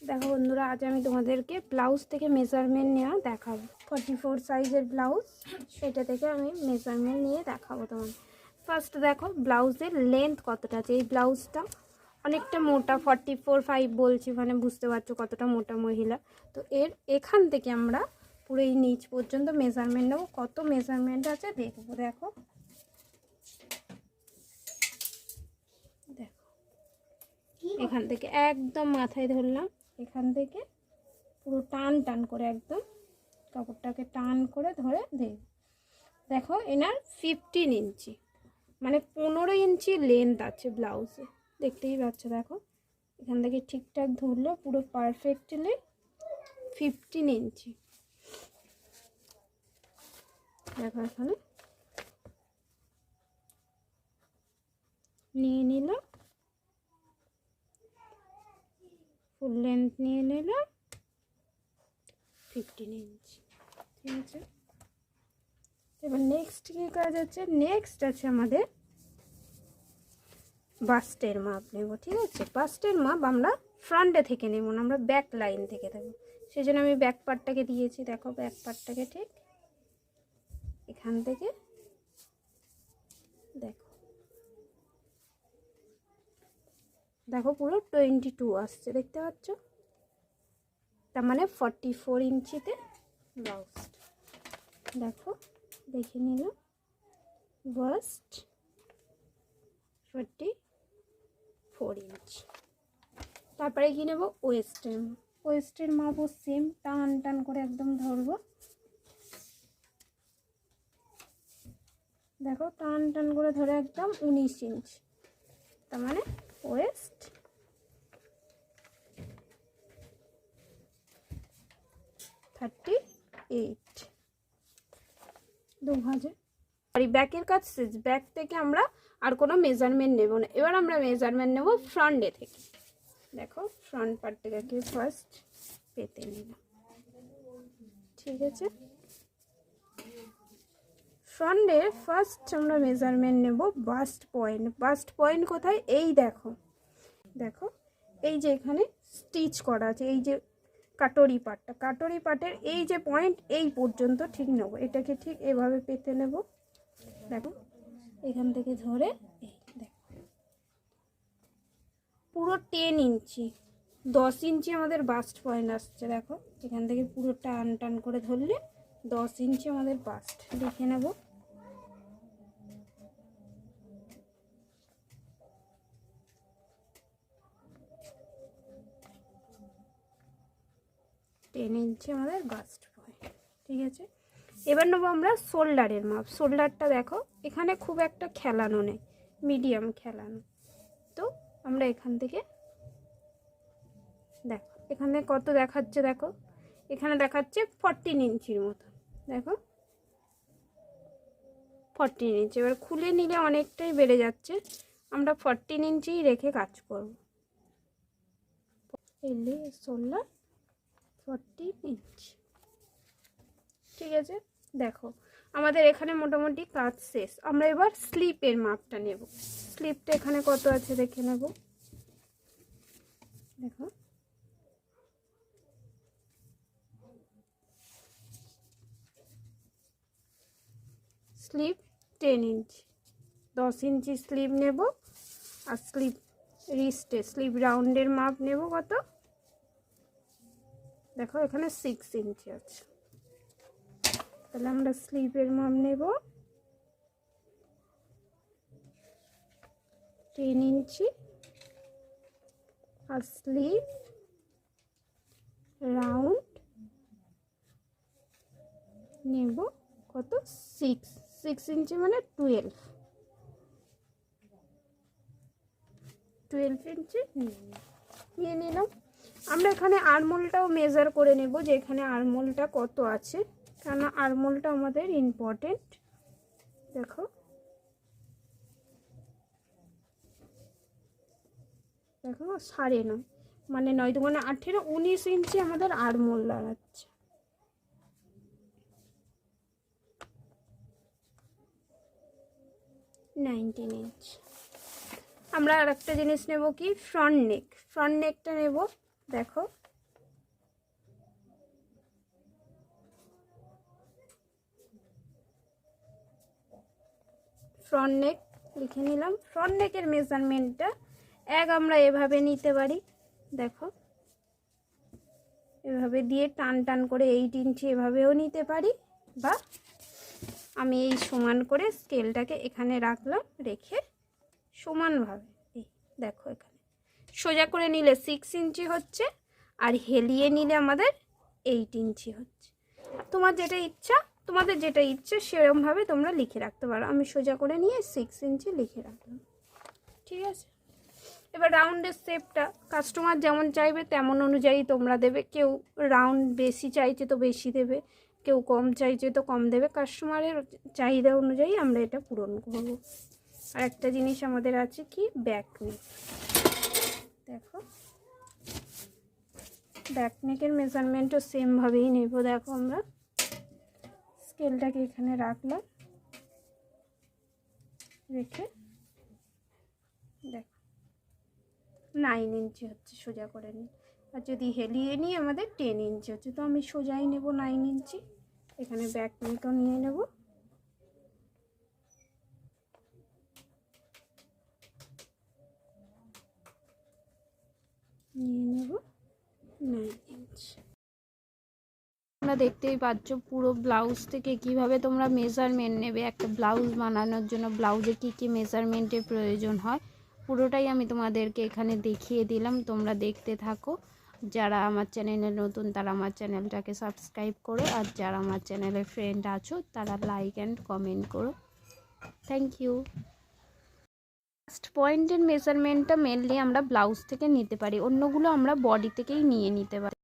দেখো বন্ধুরা, আজ আমি তোমাদেরকে ব্লাউজ থেকে মেজারমেন্ট নেওয়া দেখাবো। 44 সাইজের ব্লাউজ, সেটা থেকে আমি মেজারমেন্ট নিয়ে দেখাবো তোমাদের। ফার্স্ট দেখো ব্লাউজের লেন্থ কতটা আছে। এই ব্লাউজটা অনেকটা মোটা, 44.5 বলছি, মানে বুঝতে পারছো কতটা মোটা মহিলা। তো এখান থেকে আমরা পুরো এই নিচ পর্যন্ত মেজারমেন্ট নেবো। কত মেজারমেন্ট আছে দেখবো। দেখো দেখো এখান থেকে একদম মাথায় ধরলাম, এখান থেকে পুরো টান টান করে একদম কাপড়টাকে টান করে ধরে দেখো এনার 15 ইঞ্চি, মানে 15 ইঞ্চি লেন্থ আছে ব্লাউজে। দেখতেই পাচ্ছ, দেখো এখান থেকে ঠিকঠাক ধরলো পুরো পারফেক্টলি 15 ইঞ্চি। দেখো এখানে নিয়ে নিল, ফুল লেন্থ নিয়ে নিল 15 ইঞ্চি। ঠিক আছে, এবার নেক্সট কী কাজ আছে? নেক্সট আছে আমাদের বাস্টের মাপ নেব। ঠিক আছে, বাস্টের মাপ আমরা ফ্রন্টে থেকে নেব না, আমরা ব্যাক লাইন থেকে দেবো। সেই জন্য আমি ব্যাক পার্টটাকে দিয়েছি। দেখো ব্যাক পার্টটাকে ঠিক এখান থেকে দেখো দেখো পুরো 22 আসছে, দেখতে পাচ্ছ? তার মানে 44 ইঞ্চিতে ব্লাউজ। দেখো দেখে নিলাম, বাস্ট 44 ইঞ্চি। তারপরে কি নেব? ওয়েস্টের মাপ। ওয়েস্টের মাপও সেম, টান টান করে একদম ধরবো। দেখো টান টান করে ধরে একদম 19 ইঞ্চি, তার মানে ওয়েস্ট 38। 2000। আর ব্যাকের কাজ শেষ। ব্যাক থেকে আমরা আর কোনো মেজারমেন্ট নেব না। এবার আমরা মেজারমেন্ট নেব ফ্রন্টে থেকে। দেখো ফ্রন্ট পার্টটাকে ফার্স্ট পেতে নিলাম। ঠিক আছে, ফ্রন্টের ফার্স্ট আমরা মেজারমেন্ট নেব বাস্ট পয়েন্ট। বাস্ট পয়েন্ট কোথায়? এই দেখো, দেখো এই যে এখানে স্টিচ করা আছে, এই যে কাটরি পার্টটা, কাটরি পার্টের এই যে পয়েন্ট, এই পর্যন্ত ঠিক নেব। এটাকে ঠিক এভাবে পেতে নেব। দেখো এখান থেকে ধরে এই দেখো পুরো 10 ইঞ্চি, 10 ইঞ্চি আমাদের বাস্ট পয়েন্ট আসছে। দেখো এখান থেকে পুরো টান টান করে ধরলে 10 ইঞ্চি আমাদের বাস্ট। দেখে নেব। টেন ইঞ্চি আমাদের বাস্ট পয়েন্ট। ঠিক আছে, এবার নেবো আমরা শোল্ডারের মাপ। শোল্ডারটা দেখো এখানে খুব একটা খেলানো নেই, মিডিয়াম খেলানো। তো আমরা এখান থেকে দেখো এখানে কত দেখাচ্ছে, দেখো এখানে দেখাচ্ছে 14 ইঞ্চির মতো। দেখো 14 ইঞ্চি। এবার খুলে নিলে অনেকটাই বেড়ে যাচ্ছে, আমরা 14 ইঞ্চি রেখে কাজ করব। এলে শোল্ডার 14 ইঞ্চি। ঠিক আছে, দেখো আমাদের এখানে মোটামুটি কাজ শেষ। আমরা এবার স্লিপের মাপটা নেব। স্লিপটা এখানে কত আছে দেখে নেব। দেখো স্লিপ 10 ইঞ্চি, 10 ইঞ্চি স্লিপ নেব। আর স্লিপ রিস্টে, স্লিপ রাউন্ডের মাপ নেব কত? দেখো এখানে 6 ইঞ্চি আছে, তাহলে আমরা স্লিপের মাপ নেব 10 ইঞ্চি। আর স্লিপ রাউন্ড নেব কত? 6 ইঞ্চি, মানে 12 ইঞ্চি নিয়ে নিলাম। আমরা এখানে আরমোলটাও মেজার করে নেব, যে এখানে আরমোলটা কত আছে, কেননা আরমোলটা আমাদের ইম্পর্টেন্ট। দেখো দেখো 9.5, মানে 9 দুগুণে 18, 19 ইঞ্চি আমাদের আরমোল দাঁড়াচ্ছে। ইঞ্চ। আমরা আর একটা জিনিস নেব কি? ফ্রন্ট নেক। ফ্রন্ট নেকটা নেব, দেখো ফ্রন্ট নেক লিখে নিলাম। ফ্রন্ট নেকের মেজারমেন্টটা আমরা এভাবে নিতে পারি, দেখো এভাবে দিয়ে টান টান করে 8 ইঞ্চি এভাবেও নিতে পারি, বা আমি এই সমান করে স্কেলটাকে এখানে রাখলাম, রেখে সমানভাবে এই দেখো এখানে সোজা করে নিলে 6 ইঞ্চি হচ্ছে, আর হেলিয়ে নিলে আমাদের 8 ইঞ্চি হচ্ছে। তোমাদের যেটা ইচ্ছা সেরকমভাবে তোমরা লিখে রাখতে পারো। আমি সোজা করে নিয়ে 6 ইঞ্চি লিখে রাখলাম, ঠিক আছে। এবার রাউন্ডের শেপটা কাস্টমার যেমন চাইবে তেমন অনুযায়ী তোমরা দেবে। কেউ রাউন্ড বেশি চাইছে তো বেশি দেবে, কেউ কম চাইছে তো কম দেবে। কাস্টমারের চাহিদা অনুযায়ী আমরা এটা পূরণ করব। আর একটা জিনিস আমাদের আছে কি, ব্যাক নেক। দেখো ব্যাক নেকের মেজারমেন্টও সেমভাবেই নেব। দেখো আমরা স্কেলটাকে এখানে রাখলাম, রেখে দেখো 9 ইঞ্চি হচ্ছে, সোজা করে নিই। আর যদি হেলিয়ে নিই আমাদের 10 ইঞ্চি হচ্ছে, তো আমি সোজাই নেব 9 ইঞ্চি। এখানে ব্যাক নেকও নিয়ে নেব, নিয়ে নেব 9 ইঞ্চি। তোমরা দেখতেই পাচ্ছ পুরো ব্লাউজ থেকে কিভাবে তোমরা মেজারমেন্ট নেবে। একটা ব্লাউজ বানানোর জন্য ব্লাউজে কি কি মেজারমেন্টের প্রয়োজন হয় পুরোটাই আমি তোমাদেরকে এখানে দেখিয়ে দিলাম। তোমরা দেখতে থাকো। যারা আমার চ্যানেলে নতুন তারা আমার চ্যানেলটাকে সাবস্ক্রাইব করো, আর যারা আমার চ্যানেলের ফ্রেন্ড আছো তারা লাইক অ্যান্ড কমেন্ট করো। Thank you. ফার্স্ট পয়েন্টের মেজারমেন্টটা মেনলি আমরা ব্লাউজ থেকে নিতে পারি, অন্যগুলো আমরা বডি থেকেই নিয়ে নিতে পারি।